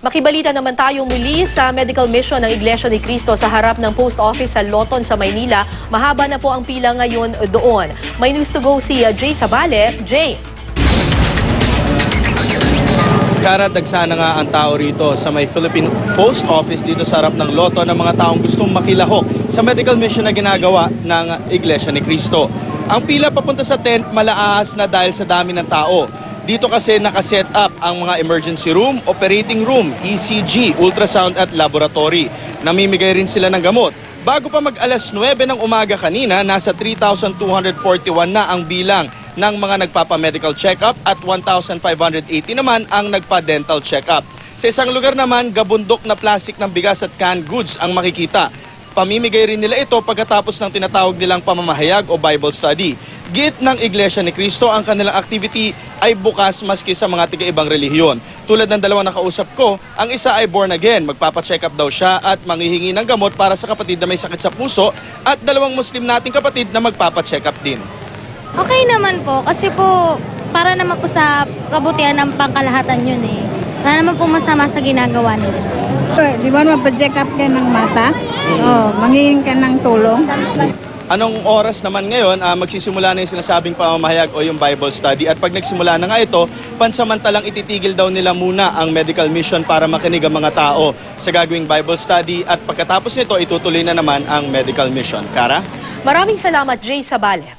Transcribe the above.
Makibalita naman tayo muli sa medical mission ng Iglesia ni Cristo sa harap ng post office sa Loton sa Maynila. Mahaba na po ang pila ngayon doon. May news to go si Jay Sabale. Jay. Dagsa na nga ang tao rito sa may Philippine Post Office dito sa harap ng Loto ng mga taong gustong makilahok sa medical mission na ginagawa ng Iglesia ni Cristo. Ang pila papunta sa tent malaas na dahil sa dami ng tao. Dito kasi nakaset up ang mga emergency room, operating room, ECG, ultrasound at laboratory. Namimigay rin sila ng gamot. Bago pa mag-alas 9 ng umaga kanina, nasa 3,241 na ang bilang ng mga nagpapa-medical check-up at 1,580 naman ang nagpa-dental check-up. Sa isang lugar naman, gabundok na plastic ng bigas at canned goods ang makikita. Pamimigay rin nila ito pagkatapos ng tinatawag nilang pamamahayag o Bible study. Git ng Iglesia ni Cristo, ang kanilang activity ay bukas maski sa mga tiga-ibang relihiyon. Tulad ng dalawang nakausap ko, ang isa ay born again, magpapacheck up daw siya at manghihingi ng gamot para sa kapatid na may sakit sa puso at dalawang Muslim nating kapatid na magpapacheck up din. Okay naman po, kasi po para naman po sa kabutihan ng pangkalahatan yun eh. Wala naman po masama sa ginagawa nila. Di ba magpa-check up ka ng mata? Manghihingi ka ng tulong. Anong oras naman ngayon magsisimula na yung sinasabing pamamahayag o yung Bible study? At pag nagsimula na nga ito, pansamantalang ititigil daw nila muna ang medical mission para makinig ang mga tao sa gagawing Bible study at pagkatapos nito itutuloy na naman ang medical mission. Kara? Maraming salamat, Jay Sabale.